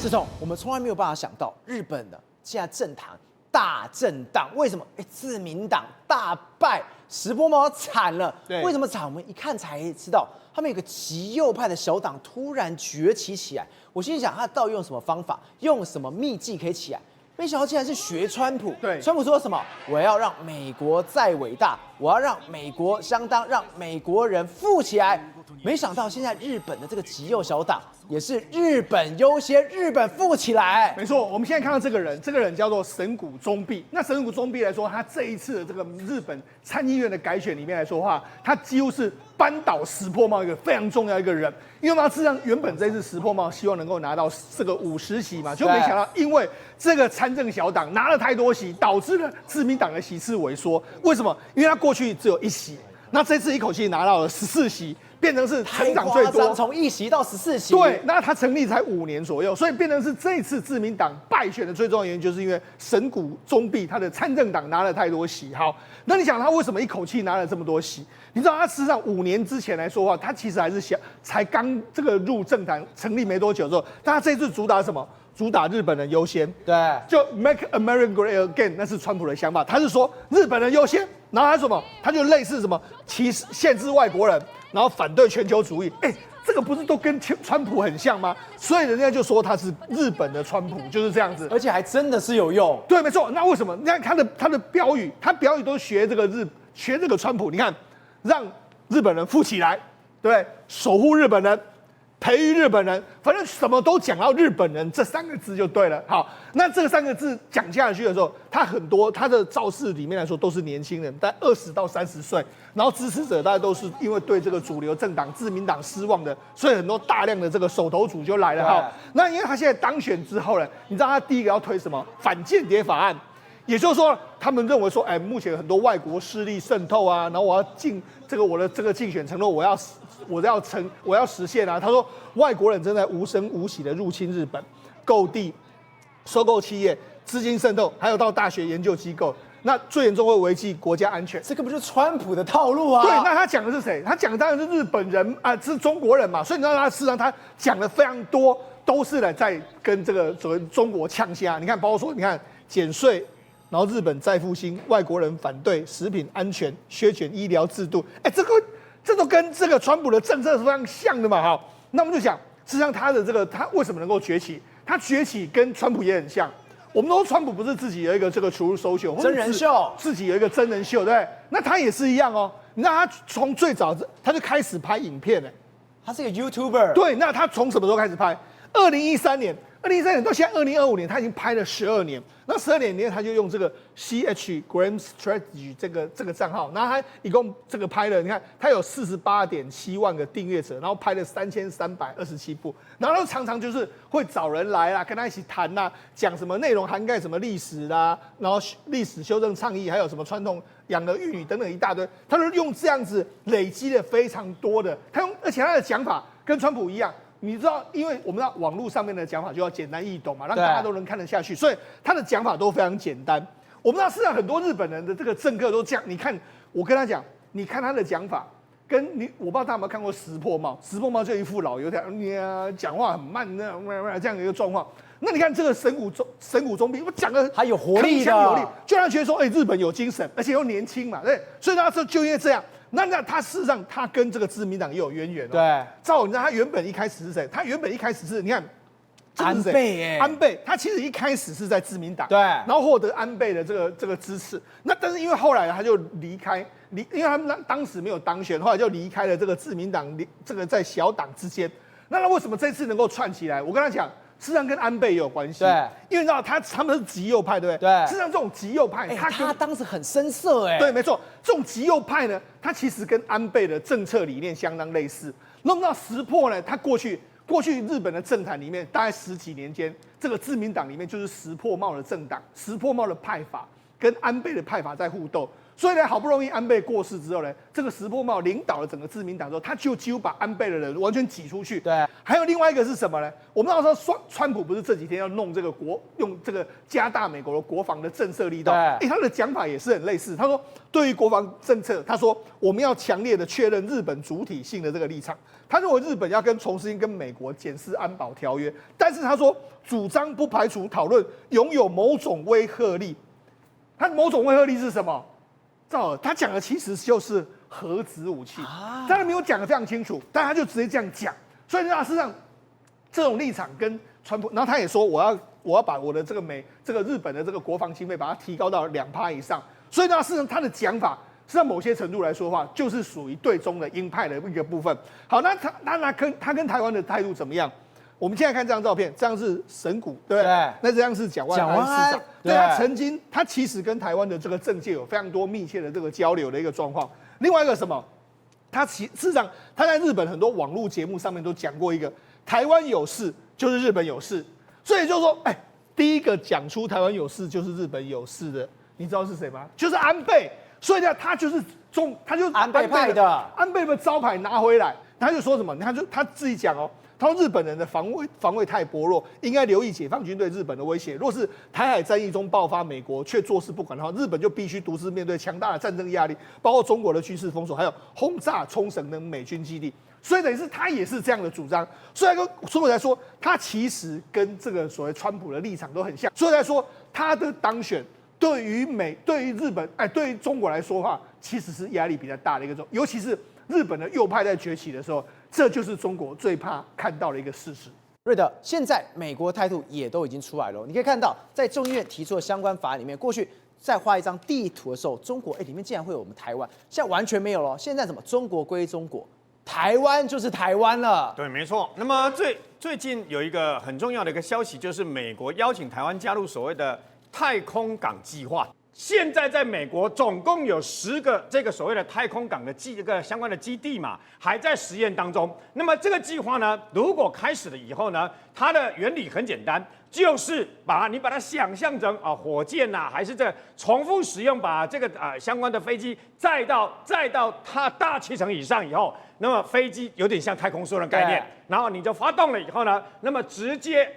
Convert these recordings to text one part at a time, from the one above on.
志总，我们从来没有办法想到日本的现在政坛大震荡，为什么？自民党大败，石破茂惨了。为什么惨？我们一看才知道，他们有个极右派的小党突然崛起起来。我心里想，他到底用什么方法，用什么秘技可以起来？没想到竟然是学川普。对，川普说什么？我要让美国再伟大，我要让美国相当，让美国人富起来。没想到现在日本的这个极右小党也是日本优先，日本富起来。没错，我们现在看到这个人叫做神谷忠弼。那神谷忠弼来说，他这一次的这个日本参议院的改选里面来说的话，他几乎是扳倒石破茂一个非常重要一个人。因为嘛，事实上原本这次石破茂希望能够拿到这个50席嘛，就没想到因为这个参政小党拿了太多席，导致了自民党的席次萎缩。为什么？因为他过去只有1席，那这次一口气拿到了14席。变成是成长最多，从1席到14席。对，那他成立才5年左右，所以变成是这一次自民党败选的最重要原因，就是因为神谷忠弼他的参政党拿了太多席。好，那你想他为什么一口气拿了这么多席？你知道他事实上5年之前来说的话，他其实还是才刚这个入政坛成立没多久之后，但他这次主打什么？主打日本人优先，对，就 Make America Great Again， 那是川普的想法，他是说日本人优先，然后他什么？他就类似什么歧视、限制外国人，然后反对全球主义。这个不是都跟川普很像吗？所以人家就说他是日本的川普，就是这样子，而且还真的是有用。对，没错。那为什么？你看他的标语，他标语都学这个川普。你看，让日本人富起来，对不对？守护日本人。培育日本人，反正什么都讲到日本人这3个字就对了。好，那这3个字讲下去的时候，他很多他的造势里面来说都是年轻人，在20到30岁，然后支持者大家都是因为对这个主流政党自民党失望的，所以很多大量的这个手头族就来了。好，那因为他现在当选之后呢，你知道他第一个要推什么反间谍法案，也就是说他们认为说，目前很多外国势力渗透啊，然后我要我的这个竞选承诺我要实现啊！他说，外国人正在无声无息的入侵日本，购地、收购企业、资金渗透，还有到大学研究机构。那最严重会危及国家安全。这个不就是川普的套路啊？对，那他讲的是谁？他讲的当然是日本人啊，是中国人嘛。所以你知道他事实上他讲的非常多，都是在跟这个所谓中国呛虾。你看，包括说，你看减税。然后日本再复兴，外国人反对食品安全，削减医疗制度，这都跟这个川普的政策是非常像的嘛，哈。那我们就想，实际上他为什么能够崛起？他崛起跟川普也很像。我们都说川普不是自己有一个这个 True Social 真人秀，自己有一个真人秀，对不对？那他也是一样哦。你知道他从最早他就开始拍影片他是一个 YouTuber。对，那他从什么时候开始拍？2013年到现在2025年，他已经拍了12年。那12年里面，他就用这个 CH Graham Strategy 这个账号，然后他一共这个拍了，你看他有48.7万个订阅者，然后拍了3327部，然后常常就是会找人来啦，跟他一起谈啦，讲什么内容涵盖什么历史啦，然后历史修正倡议，还有什么传统养儿育女等等一大堆，他都用这样子累积了非常多的，而且他的讲法跟川普一样。你知道，因为我们知道网络上面的讲法就要简单易懂嘛，让大家都能看得下去，所以他的讲法都非常简单。我们知道，事实上很多日本人的这个政客都这样。你看，我跟他讲，你看他的讲法，我不知道大家有没有看过石破茂，石破茂就一副老油条，讲话很慢，这样的一个状况。那你看这个神谷忠弼，我讲的还有活力的，有力，就让他觉得说，日本有精神，而且又年轻嘛，对，所以他就因为这样。那他事实上，他跟这个自民党也有渊源哦。对，照你知道，他原本一开始是谁？他原本一开始是，你看，安倍安倍，他其实一开始是在自民党，对，然后获得安倍的这个支持。那但是因为后来他就离开，因为他们当时没有当选，后来就离开了这个自民党，这个在小党之间。那为什么这次能够串起来？我跟他讲。事实上跟安倍也有关系，对，因为你知道他们是极右派，对不对？对。事实上这种极右派，他当时很生涩，对，没错，这种极右派呢，他其实跟安倍的政策理念相当类似。那么到石破呢，他过去日本的政坛里面，大概10几年间，这个自民党里面就是石破茂的政党，石破茂的派法跟安倍的派法在互斗，所以呢，好不容易安倍过世之后呢，这个石破茂领导了整个自民党之后，他就几乎把安倍的人完全挤出去。对，还有另外一个是什么呢？我们要说川普不是这几天要弄这个用这个加大美国的国防的政策力道？他的讲法也是很类似。他说，对于国防政策，他说我们要强烈的确认日本主体性的这个立场。他认为日本要重新跟美国检视安保条约，但是他说主张不排除讨论拥有某种威慑力。他某种威慑力是什么？他讲的其实就是核子武器，当然没有讲得非常清楚，但他就直接这样讲。所以呢，事实上这种立场跟川普，然后他也说我要把我的这个日本的这个国防经费把它提高到2%以上。所以呢，事实上他的讲法，实际上某些程度来说的话，就是属于对中的鹰派的一个部分。好，那他跟台湾的态度怎么样？我们现在看这张照片，这样是神谷，对不对？那这样是蒋万安市长。对，他其实跟台湾的这个政界有非常多密切的这个交流的一个状况。另外一个什么？事实上他在日本很多网络节目上面都讲过一个，台湾有事就是日本有事，所以就说，第一个讲出台湾有事就是日本有事的，你知道是谁吗？就是安倍。所以呢，他就是安倍派的，安倍的招牌拿回来，他就说什么？他自己讲哦。他说日本人的防卫太薄弱，应该留意解放军对日本的威胁。若是台海战役中爆发，美国却坐视不管的话，日本就必须独自面对强大的战争压力，包括中国的军事封锁，还有轰炸冲绳等美军基地。所以等于是他也是这样的主张。所以来说，他其实跟这个所谓川普的立场都很像。所以来说，他的当选对于日本，对于中国来说的话，其实是压力比较大的一个尤其是日本的右派在崛起的时候。这就是中国最怕看到的一个事实。瑞德，现在美国态度也都已经出来了。你可以看到，在众议院提出的相关法案里面，过去在画一张地图的时候，中国里面竟然会有我们台湾，现在完全没有了。现在什么？中国归中国，台湾就是台湾了。对，没错。那么最近有一个很重要的一个消息，就是美国邀请台湾加入所谓的太空港计划。现在在美国总共有10个这个所谓的太空港的这个相关的基地嘛，还在实验当中。那么这个计划呢，如果开始了以后呢，它的原理很简单，就是你把它想象成火箭呐，还是这重复使用，把这个相关的飞机载到它大气层以上以后，那么飞机有点像太空梭的概念，然后你就发动了以后呢，那么直接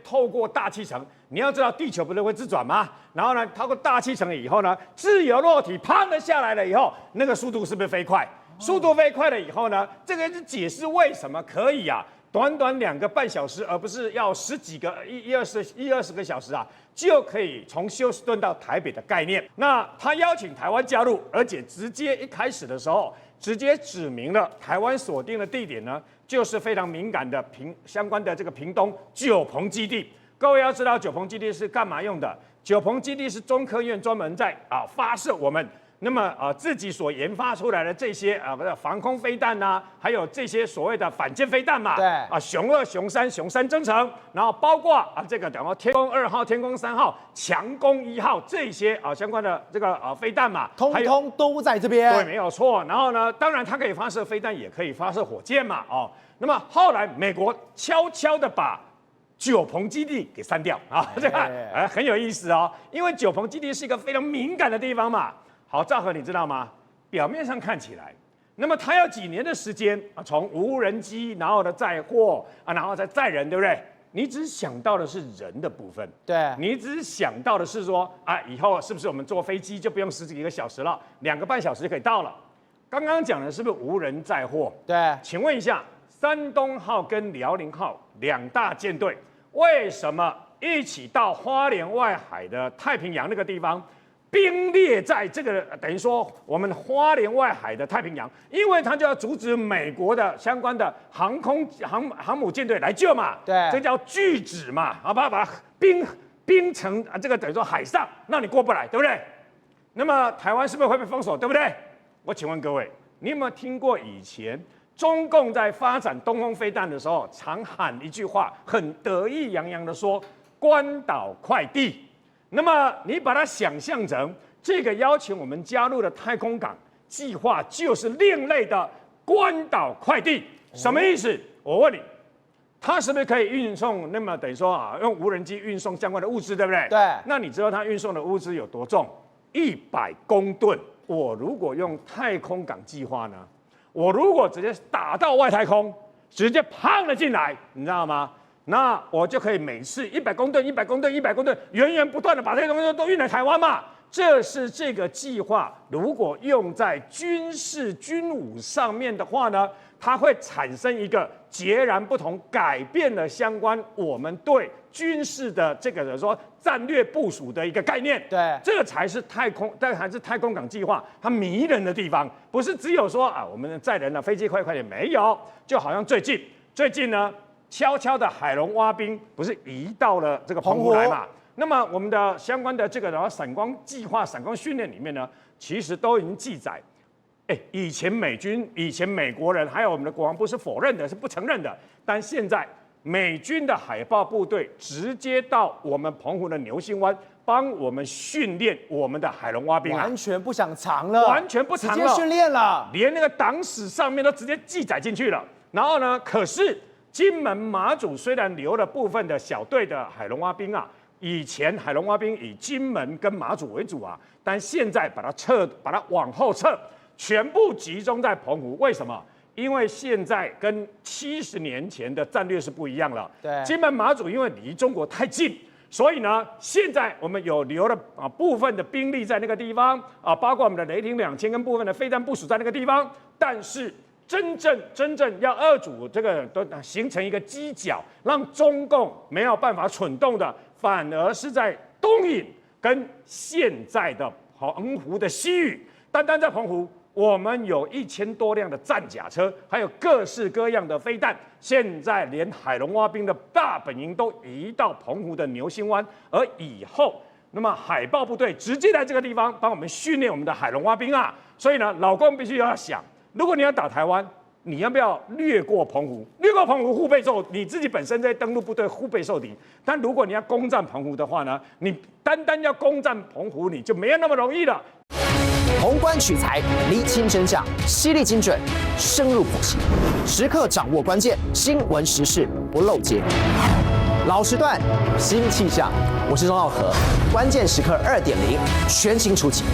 透过大气层。你要知道，地球不是会自转吗？然后呢，透过大气层以后呢，自由落体砰的下来了以后，那个速度是不是飞快？速度飞快了以后呢，这个是解释为什么可以短短2个半小时，而不是要10几个20个小时就可以从休斯顿到台北的概念。那他邀请台湾加入，而且直接一开始的时候，直接指明了台湾锁定的地点呢，就是非常敏感的相关的这个屏东九鹏基地。各位要知道，九鹏基地是干嘛用的？九鹏基地是中科院专门在发射我们自己所研发出来的这些防空飞弹呐，还有这些所谓的反舰飞弹嘛。对雄2、雄3、雄3增程，然后包括这个天宫2号、天宫3号、强攻1号这些相关的这个飞弹嘛，通通都在这边。对，没有错。然后呢，当然它可以发射飞弹，也可以发射火箭嘛。那么后来美国悄悄的把九鹏基地给删掉这个很有意思因为九鹏基地是一个非常敏感的地方嘛。好，赵和你知道吗？表面上看起来，那么它要几年的时间从无人机，然后呢载货然后再载人，对不对？你只想到的是人的部分，对，你只想到的是说以后是不是我们坐飞机就不用10几个小时了，2个半小时就可以到了？刚刚讲的是不是无人载货？对，请问一下，山东号跟辽宁号2大舰队。为什么一起到花莲外海的太平洋那个地方，并列在这个等于说我们花莲外海的太平洋？因为它就要阻止美国的相关的航母舰队来救嘛。对，这叫拒止嘛，把冰层这个等于说海上，让你过不来，对不对？那么台湾是不是会被封锁，对不对？我请问各位，你有没有听过以前？中共在发展东风飞弹的时候，常喊一句话，很得意洋洋的说“关岛快递”。那么你把它想象成这个邀请我们加入的太空港计划，就是另类的关岛快递。什么意思？我问你，它是不是可以运送？那么等于说用无人机运送相关的物资，对不对？对。那你知道它运送的物资有多重？100公吨。我如果用太空港计划呢？我如果直接打到外太空，直接胖了进来，你知道吗？那我就可以每次100公吨、100公吨、100公吨，源源不断的把这些东西都运来台湾嘛。这是这个计划，如果用在军事军武上面的话呢，它会产生一个截然不同，改变了相关我们对军事的这个说战略部署的一个概念。对，这才是太空港计划它迷人的地方，不是只有说啊，我们载人的飞机快点，没有，就好像最近呢，悄悄的海龙蛙兵不是移到了这个澎湖来嘛？那么我们的相关的这个闪光计划、闪光训练里面呢，其实都已经记载，以前美国人还有我们的国防部是否认的，是不承认的，但现在美军的海豹部队直接到我们澎湖的牛心湾，帮我们训练我们的海龙蛙兵完全不想藏了，完全不藏了，直接训练了，连那个党史上面都直接记载进去了。然后呢，可是金门马祖虽然留了部分的小队的海龙蛙兵啊。以前海龙蛙兵以金门跟马祖为主啊，但现在把它往后撤，全部集中在澎湖。为什么？因为现在跟70年前的战略是不一样了。对，金门马祖因为离中国太近，所以呢，现在我们有留了部分的兵力在那个地方啊，包括我们的雷霆2000跟部分的飞弹部署在那个地方，但是。真正要二组这个都形成一个犄角，让中共没有办法蠢动的，反而是在东引跟现在的澎湖的西屿。单在澎湖，我们有1000多辆的战甲车，还有各式各样的飞弹。现在连海龙蛙兵的大本营都移到澎湖的牛心湾，而以后，那么海豹部队直接在这个地方帮我们训练我们的海龙蛙兵啊。所以呢，老共必须要想。如果你要打台湾，你要不要略过澎湖？略过澎湖互备受，你自己本身在登陆部队互备受敌。但如果你要攻占澎湖的话呢，你单要攻占澎湖，你就没有那么容易了。宏观取材，厘清真相，犀利精准，深入剖析，时刻掌握关键新闻时事，不漏接。老时段，新气象，我是钟浩和，关键时刻2.0，全新出击。